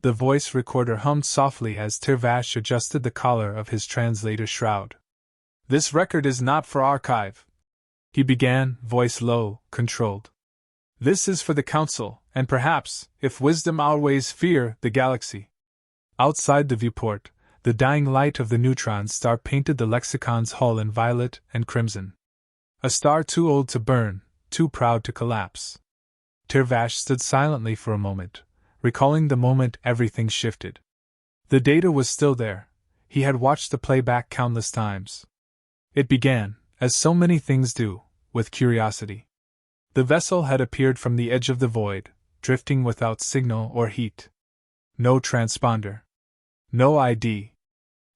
The voice recorder hummed softly as Tirvash adjusted the collar of his translator shroud. "This record is not for archive," he began, voice low, controlled. "This is for the Council, and perhaps, if wisdom outweighs fear, the galaxy." Outside the viewport, the dying light of the neutron star painted the lexicon's hull in violet and crimson. A star too old to burn, too proud to collapse. Tirvash stood silently for a moment, recalling the moment everything shifted. The data was still there. He had watched the playback countless times. It began, as so many things do, with curiosity. The vessel had appeared from the edge of the void, drifting without signal or heat. No transponder. No ID.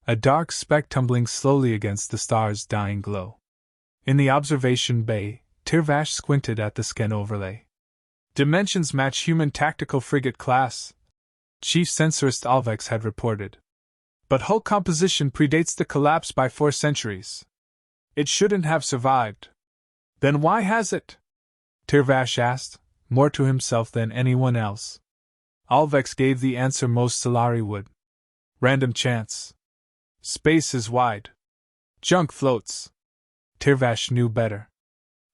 A dark speck tumbling slowly against the star's dying glow. In the observation bay, Tirvash squinted at the scan overlay. "Dimensions match human tactical frigate class," Chief Censorist Alvex had reported. "But hull composition predates the collapse by 4 centuries. It shouldn't have survived." "Then why has it?" Tirvash asked, more to himself than anyone else. Alvex gave the answer most Solari would. "Random chance. Space is wide. Junk floats." Tirvash knew better.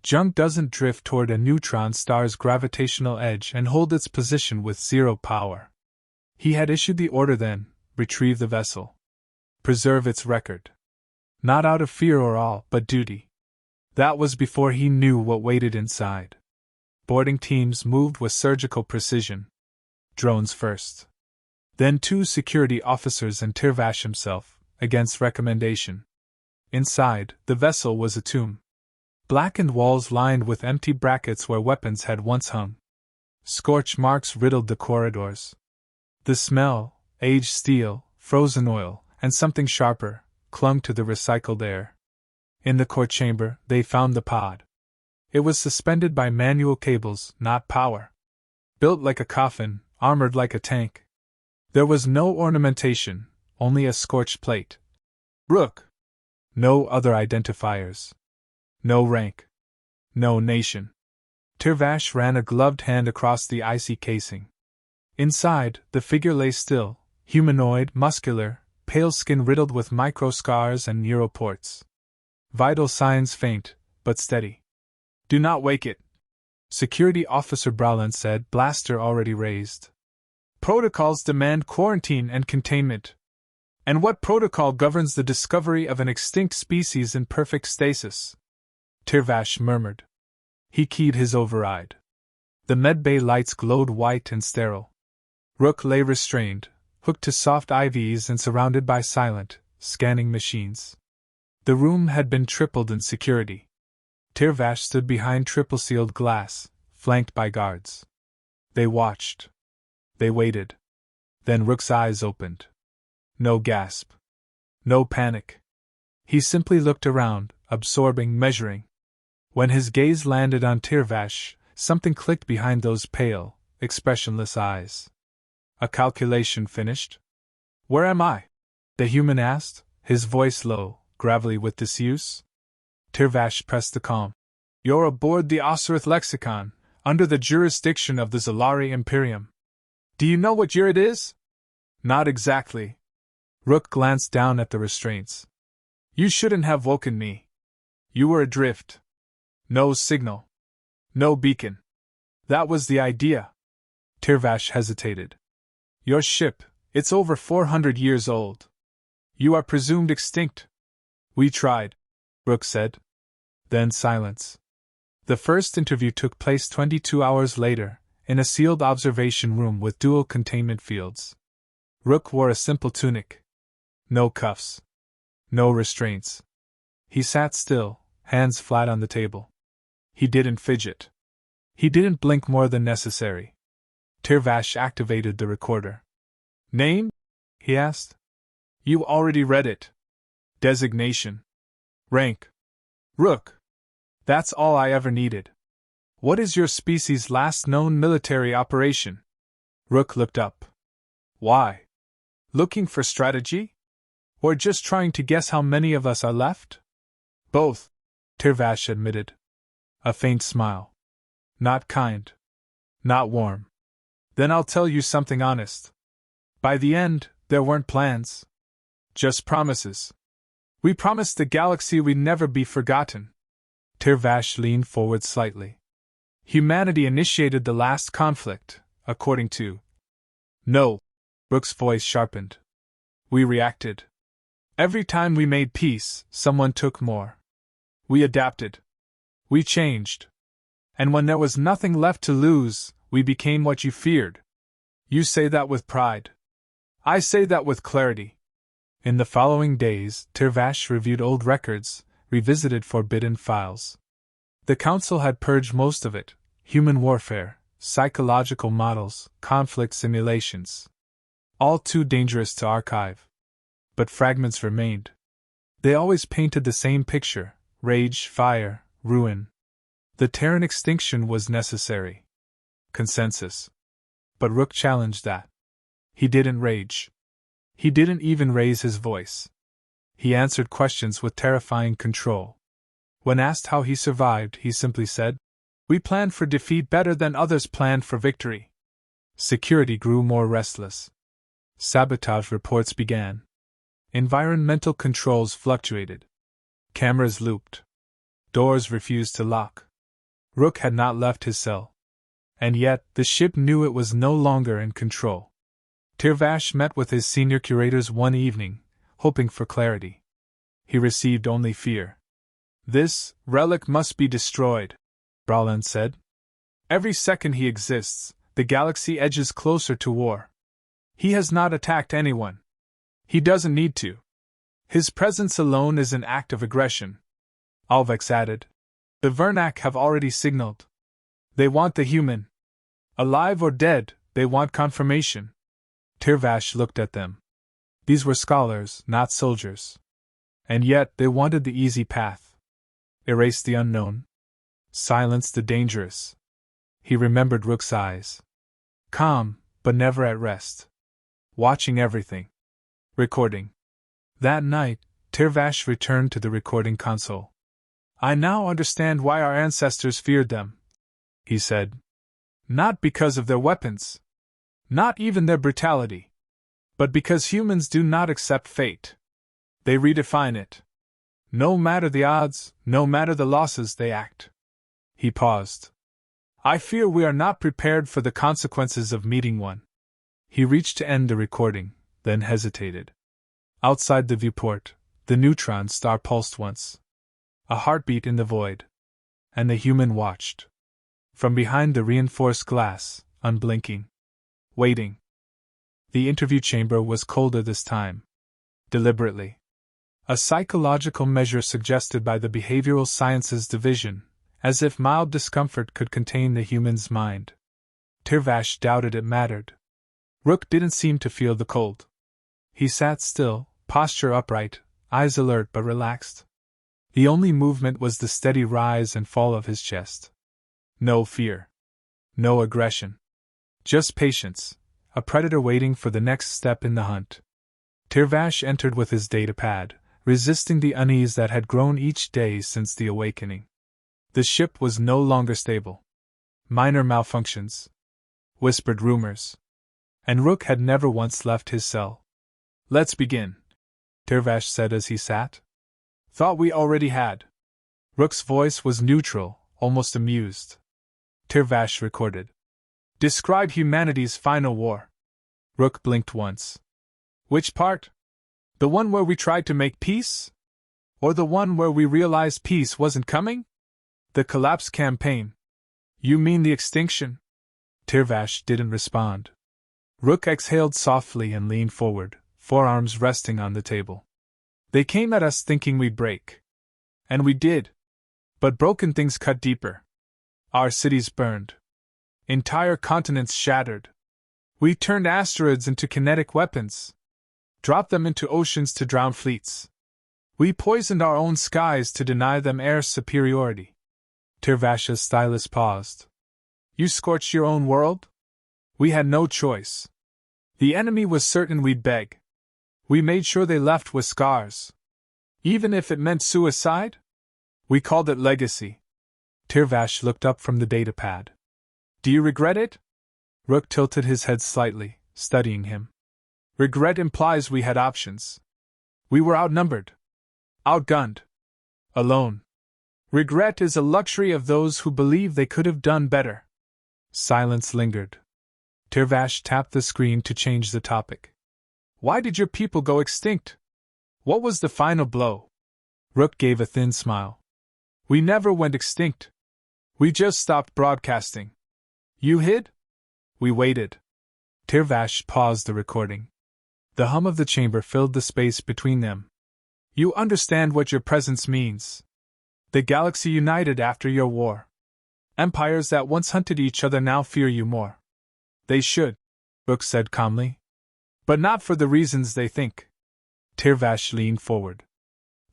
Junk doesn't drift toward a neutron star's gravitational edge and hold its position with zero power. He had issued the order then: retrieve the vessel. Preserve its record. Not out of fear or awe, but duty. That was before he knew what waited inside. Boarding teams moved with surgical precision. Drones first. Then 2 security officers and Tirvash himself, against recommendation. Inside, the vessel was a tomb. Blackened walls lined with empty brackets where weapons had once hung. Scorch marks riddled the corridors. The smell, aged steel, frozen oil, and something sharper, clung to the recycled air. In the core chamber, they found the pod. It was suspended by manual cables, not power. Built like a coffin, armored like a tank. There was no ornamentation, only a scorched plate. Rook. No other identifiers. No rank. No nation. Tirvash ran a gloved hand across the icy casing. Inside, the figure lay still, humanoid, muscular, pale skin riddled with micro scars and neuroports. Vital signs faint, but steady. "Do not wake it," Security Officer Browland said, blaster already raised. "Protocols demand quarantine and containment." "And what protocol governs the discovery of an extinct species in perfect stasis?" Tirvash murmured. He keyed his override. The medbay lights glowed white and sterile. Rook lay restrained, hooked to soft IVs and surrounded by silent, scanning machines. The room had been tripled in security. Tirvash stood behind triple-sealed glass, flanked by guards. They watched. They waited. Then Rook's eyes opened. No gasp. No panic. He simply looked around, absorbing, measuring. When his gaze landed on Tirvash, something clicked behind those pale, expressionless eyes. "A calculation finished?" "Where am I?" the human asked, his voice low, gravelly with disuse. Tirvash pressed the calm. "You're aboard the Osirith Lexicon, under the jurisdiction of the Zalari Imperium. Do you know what year it is?" "Not exactly." Rook glanced down at the restraints. "You shouldn't have woken me. You were adrift. No signal. No beacon. That was the idea." Tirvash hesitated. "Your ship, it's over 400 years old. You are presumed extinct." "We tried," Rook said. Then silence. The first interview took place 22 hours later, in a sealed observation room with dual containment fields. Rook wore a simple tunic. No cuffs. No restraints. He sat still, hands flat on the table. He didn't fidget. He didn't blink more than necessary. Tirvash activated the recorder. "Name?" he asked. "You already read it." "Designation." "Rank?" "Rook." "That's all I ever needed." "What is your species' last known military operation?" Rook looked up. "Why? Looking for strategy? Or just trying to guess how many of us are left?" "Both," Tirvash admitted. A faint smile. "Not kind. Not warm. Then I'll tell you something honest. By the end, there weren't plans. Just promises. We promised the galaxy we'd never be forgotten. Tirvash leaned forward slightly. Humanity initiated the last conflict, according to. No. Rook's voice sharpened. We reacted. Every time we made peace, someone took more. We adapted. We changed. And when there was nothing left to lose, we became what you feared. You say that with pride. I say that with clarity. In the following days, Tirvash reviewed old records, revisited forbidden files. The Council had purged most of it: human warfare, psychological models, conflict simulations. All too dangerous to archive. But fragments remained. They always painted the same picture: rage, fire, ruin. The Terran extinction was necessary. Consensus. But Rook challenged that. He didn't rage. He didn't even raise his voice. He answered questions with terrifying control. When asked how he survived, he simply said, "We planned for defeat better than others planned for victory." Security grew more restless. Sabotage reports began. Environmental controls fluctuated. Cameras looped. Doors refused to lock. Rook had not left his cell. And yet, the ship knew it was no longer in control. Tirvash met with his senior curators one evening, hoping for clarity. He received only fear. "This relic must be destroyed," Brahlan said. "Every second he exists, the galaxy edges closer to war. He has not attacked anyone. He doesn't need to. His presence alone is an act of aggression." Alvex added, "The Vernac have already signaled. They want the human. Alive or dead, they want confirmation." Tirvash looked at them. These were scholars, not soldiers. And yet they wanted the easy path. Erase the unknown. Silence the dangerous. He remembered Rook's eyes. Calm, but never at rest. Watching everything. Recording. That night, Tirvash returned to the recording console. "I now understand why our ancestors feared them," he said. "Not because of their weapons. Not even their brutality. But because humans do not accept fate. They redefine it. No matter the odds, no matter the losses, they act." He paused. "I fear we are not prepared for the consequences of meeting one." He reached to end the recording, then hesitated. Outside the viewport, the neutron star pulsed once. A heartbeat in the void. And the human watched. From behind the reinforced glass, unblinking. Waiting. The interview chamber was colder this time. Deliberately. A psychological measure suggested by the Behavioral Sciences Division, as if mild discomfort could contain the human's mind. Tirvash doubted it mattered. Rook didn't seem to feel the cold. He sat still, posture upright, eyes alert but relaxed. The only movement was the steady rise and fall of his chest. No fear. No aggression. Just patience, a predator waiting for the next step in the hunt. Tirvash entered with his datapad, resisting the unease that had grown each day since the awakening. The ship was no longer stable. Minor malfunctions. Whispered rumors. And Rook had never once left his cell. "Let's begin," Tirvash said as he sat. "Thought we already had." Rook's voice was neutral, almost amused. Tirvash recorded. "Describe humanity's final war." Rook blinked once. "Which part? The one where we tried to make peace? Or the one where we realized peace wasn't coming? The collapse campaign. You mean the extinction?" Tirvash didn't respond. Rook exhaled softly and leaned forward, forearms resting on the table. "They came at us thinking we'd break. And we did. But broken things cut deeper. Our cities burned. Entire continents shattered. We turned asteroids into kinetic weapons. Dropped them into oceans to drown fleets. We poisoned our own skies to deny them air superiority." Tirvash's stylus paused. "You scorched your own world? We had no choice. The enemy was certain we'd beg. We made sure they left with scars. Even if it meant suicide? We called it legacy." Tirvash looked up from the datapad. "Do you regret it?" Rook tilted his head slightly, studying him. Regret implies we had options. We were outnumbered. Outgunned. Alone. Regret is a luxury of those who believe they could have done better. Silence lingered. Tirvash tapped the screen to change the topic. Why did your people go extinct? What was the final blow? Rook gave a thin smile. We never went extinct. We just stopped broadcasting. You hid? We waited. Tirvash paused the recording. The hum of the chamber filled the space between them. You understand what your presence means. The galaxy united after your war. Empires that once hunted each other now fear you more. They should, Rook said calmly. But not for the reasons they think. Tirvash leaned forward.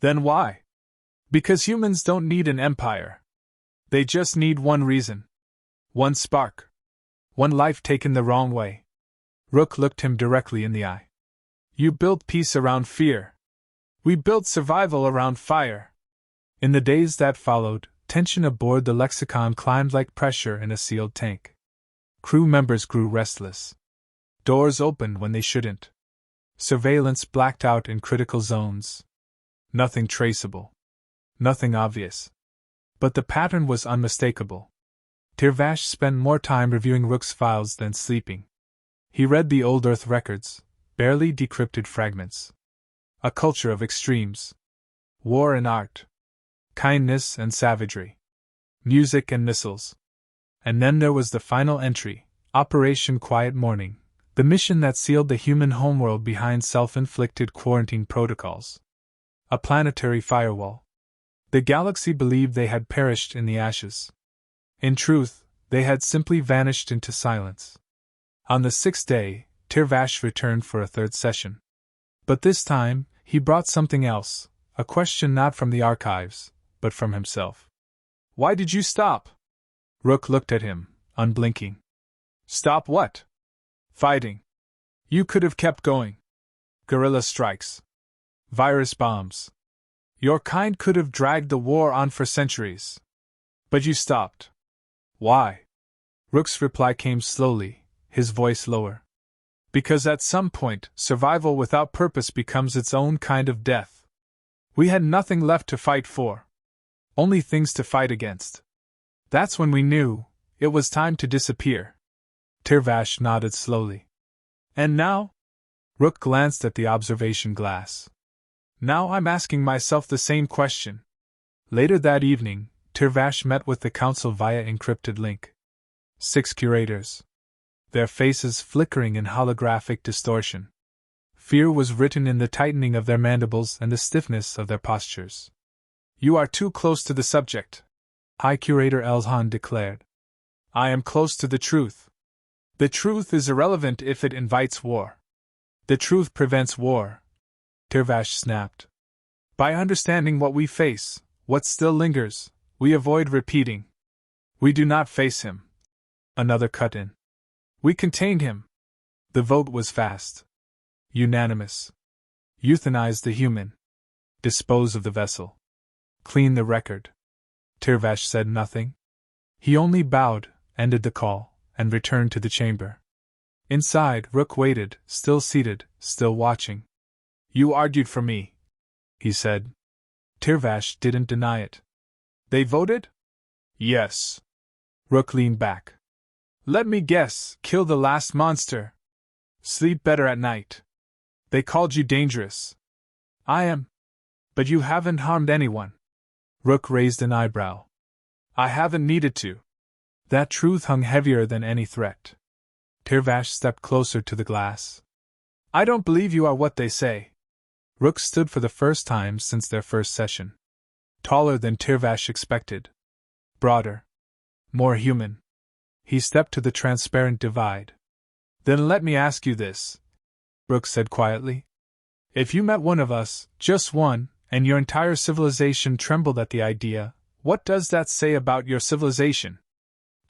Then why? Because humans don't need an empire. They just need one reason. One spark. One life taken the wrong way. Rook looked him directly in the eye. You built peace around fear. We built survival around fire. In the days that followed, tension aboard the Lexicon climbed like pressure in a sealed tank. Crew members grew restless. Doors opened when they shouldn't. Surveillance blacked out in critical zones. Nothing traceable. Nothing obvious. But the pattern was unmistakable. Tirvash spent more time reviewing Rook's files than sleeping. He read the old Earth records, barely decrypted fragments. A culture of extremes. War and art. Kindness and savagery. Music and missiles. And then there was the final entry, Operation Quiet Morning, the mission that sealed the human homeworld behind self-inflicted quarantine protocols. A planetary firewall. The galaxy believed they had perished in the ashes. In truth, they had simply vanished into silence. On the sixth day, Tirvash returned for a third session. But this time, he brought something else, a question not from the archives, but from himself. Why did you stop? Rook looked at him, unblinking. Stop what? Fighting. You could have kept going. Guerrilla strikes. Virus bombs. Your kind could have dragged the war on for centuries. But you stopped. Why? Rook's reply came slowly, his voice lower. Because at some point, survival without purpose becomes its own kind of death. We had nothing left to fight for. Only things to fight against. That's when we knew it was time to disappear. Tirvash nodded slowly. And now? Rook glanced at the observation glass. Now I'm asking myself the same question. Later that evening, Tirvash met with the council via encrypted link. 6 curators. Their faces flickering in holographic distortion. Fear was written in the tightening of their mandibles and the stiffness of their postures. You are too close to the subject, High Curator Elzhan declared. I am close to the truth. The truth is irrelevant if it invites war. The truth prevents war, Tirvash snapped. By understanding what we face, what still lingers, we avoid repeating. We do not face him. Another cut in. We contained him. The vote was fast. Unanimous. Euthanize the human. Dispose of the vessel. Clean the record. Tirvash said nothing. He only bowed, ended the call, and returned to the chamber. Inside, Rook waited, still seated, still watching. You argued for me, he said. Tirvash didn't deny it. They voted? Yes. Rook leaned back. Let me guess, kill the last monster. Sleep better at night. They called you dangerous. I am. But you haven't harmed anyone. Rook raised an eyebrow. I haven't needed to. That truth hung heavier than any threat. Tirvash stepped closer to the glass. I don't believe you are what they say. Rook stood for the first time since their first session. Taller than Tirvash expected. Broader. More human. He stepped to the transparent divide. Then let me ask you this, Rook said quietly. If you met one of us, just one, and your entire civilization trembled at the idea, what does that say about your civilization?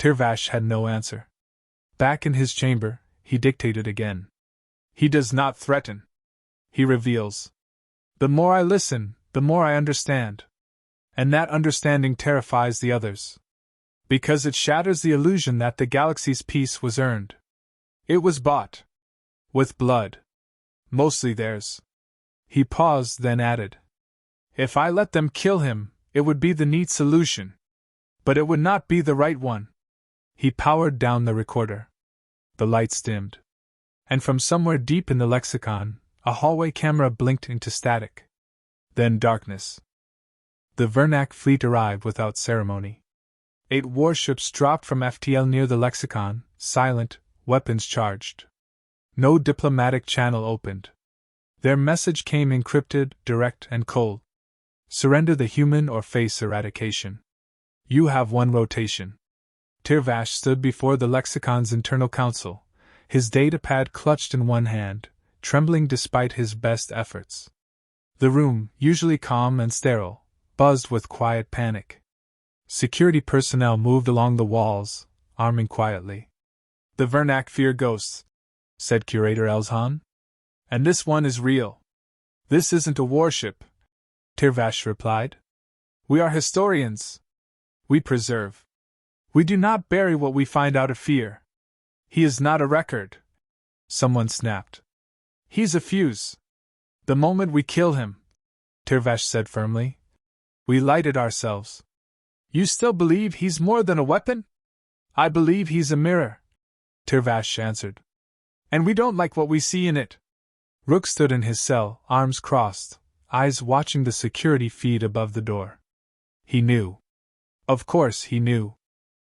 Tirvash had no answer. Back in his chamber, he dictated again. He does not threaten. He reveals. The more I listen, the more I understand. And that understanding terrifies the others. Because it shatters the illusion that the galaxy's peace was earned. It was bought. With blood. Mostly theirs. He paused, then added, if I let them kill him, it would be the neat solution. But it would not be the right one. He powered down the recorder. The lights dimmed. And from somewhere deep in the lexicon, a hallway camera blinked into static. Then darkness. The Vernac fleet arrived without ceremony. 8 warships dropped from FTL near the lexicon, silent, weapons charged. No diplomatic channel opened. Their message came encrypted, direct, and cold. Surrender the human or face eradication. You have 1 rotation. Tirvash stood before the lexicon's internal council, his datapad clutched in one hand, trembling despite his best efforts. The room, usually calm and sterile, buzzed with quiet panic. Security personnel moved along the walls, arming quietly. The Vernac fear ghosts, said Curator Elzhan. And this one is real. This isn't a warship, Tirvash replied. We are historians. We preserve. We do not bury what we find out of fear. He is not a record. Someone snapped. He's a fuse. The moment we kill him, Tirvash said firmly, we lighted ourselves. You still believe he's more than a weapon? I believe he's a mirror, Tirvash answered. And we don't like what we see in it. Rook stood in his cell, arms crossed, eyes watching the security feed above the door. He knew. Of course he knew.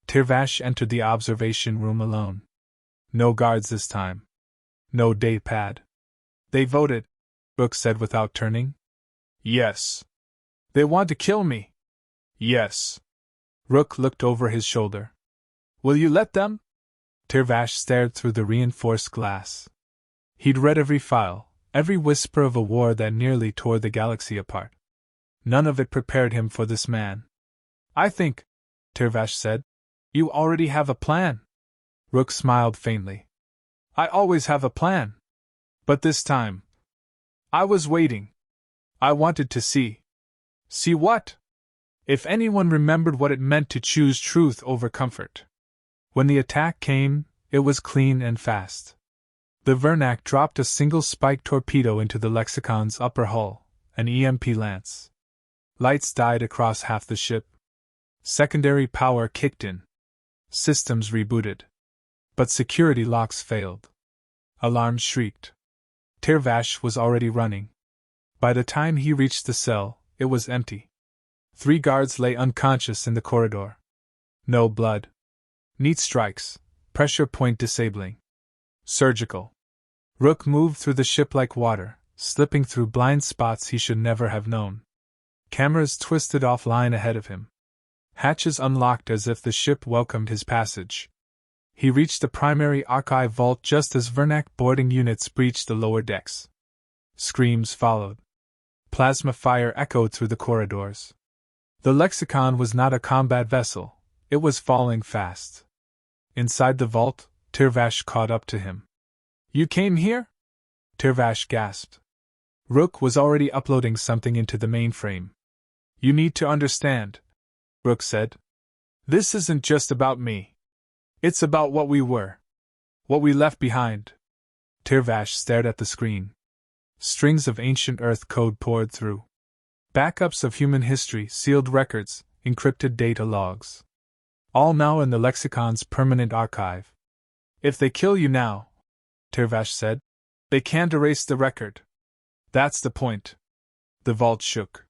Tirvash entered the observation room alone. No guards this time. No datapad. They voted, Rook said without turning. Yes. They want to kill me. Yes. Rook looked over his shoulder. Will you let them? Tirvash stared through the reinforced glass. He'd read every file, every whisper of a war that nearly tore the galaxy apart. None of it prepared him for this man. I think, Tirvash said, you already have a plan. Rook smiled faintly. I always have a plan. But this time, I was waiting. I wanted to see. See what? If anyone remembered what it meant to choose truth over comfort. When the attack came, it was clean and fast. The Vernac dropped a single spike torpedo into the lexicon's upper hull, an EMP lance. Lights died across half the ship. Secondary power kicked in. Systems rebooted. But security locks failed. Alarms shrieked. Tirvash was already running. By the time he reached the cell, it was empty. 3 guards lay unconscious in the corridor. No blood. Neat strikes, pressure point disabling. Surgical. Rook moved through the ship like water, slipping through blind spots he should never have known. Cameras twisted offline ahead of him. Hatches unlocked as if the ship welcomed his passage. He reached the primary archive vault just as Vernac boarding units breached the lower decks. Screams followed. Plasma fire echoed through the corridors. The lexicon was not a combat vessel, it was falling fast. Inside the vault, Tirvash caught up to him. You came here? Tirvash gasped. Rook was already uploading something into the mainframe. You need to understand, Rook said. This isn't just about me. It's about what we were. What we left behind. Tirvash stared at the screen. Strings of ancient Earth code poured through. Backups of human history, sealed records, encrypted data logs. All now in the lexicon's permanent archive. If they kill you now, Tirvash said, they can't erase the record. That's the point. The vault shook.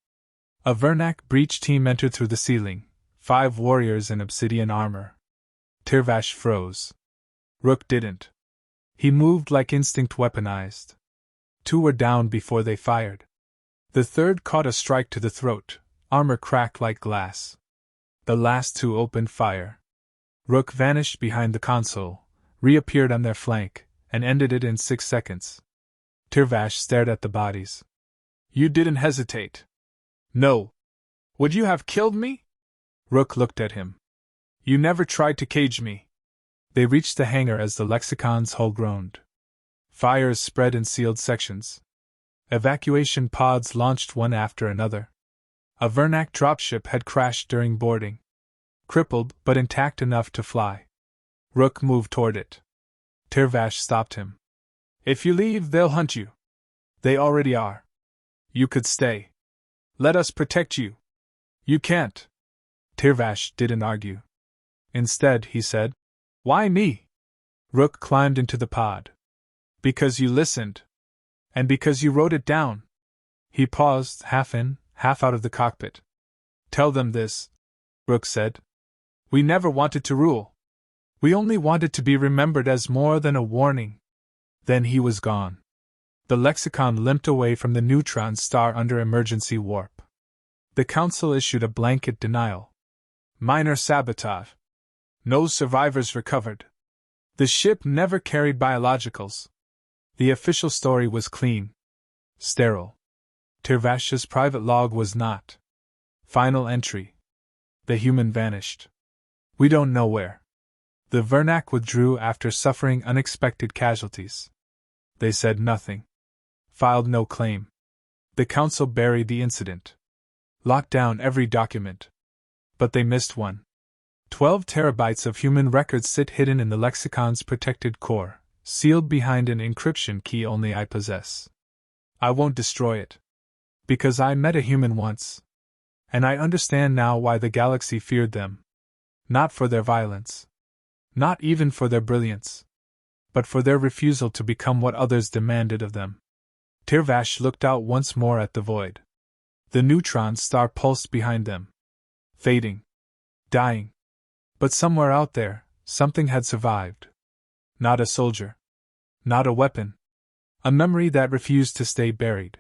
A Vernac breach team entered through the ceiling, 5 warriors in obsidian armor. Tirvash froze. Rook didn't. He moved like instinct weaponized. 2 were down before they fired. The 3rd caught a strike to the throat, armor cracked like glass. The last 2 opened fire. Rook vanished behind the console, reappeared on their flank, and ended it in 6 seconds. Tirvash stared at the bodies. You didn't hesitate. No. Would you have killed me? Rook looked at him. You never tried to cage me. They reached the hangar as the lexicon's hull groaned. Fires spread in sealed sections. Evacuation pods launched one after another. A Vernac dropship had crashed during boarding. Crippled but intact enough to fly. Rook moved toward it. Tirvash stopped him. If you leave, they'll hunt you. They already are. You could stay. Let us protect you. You can't. Tirvash didn't argue. Instead, he said, Why me? Rook climbed into the pod. Because you listened. And because you wrote it down. He paused, half in, half out of the cockpit. Tell them this, Rook said. We never wanted to rule. We only wanted to be remembered as more than a warning. Then he was gone. The lexicon limped away from the neutron star under emergency warp. The Council issued a blanket denial. Minor sabotage. No survivors recovered. The ship never carried biologicals. The official story was clean. Sterile. Tirvash's private log was not. Final entry. The human vanished. We don't know where. The Vernac withdrew after suffering unexpected casualties. They said nothing. Filed no claim. The Council buried the incident. Locked down every document. But they missed one. 12 terabytes of human records sit hidden in the lexicon's protected core, sealed behind an encryption key only I possess. I won't destroy it. Because I met a human once. And I understand now why the galaxy feared them. Not for their violence. Not even for their brilliance. But for their refusal to become what others demanded of them. Tirvash looked out once more at the void. The neutron star pulsed behind them. Fading. Dying. But somewhere out there, something had survived. Not a soldier. Not a weapon. A memory that refused to stay buried.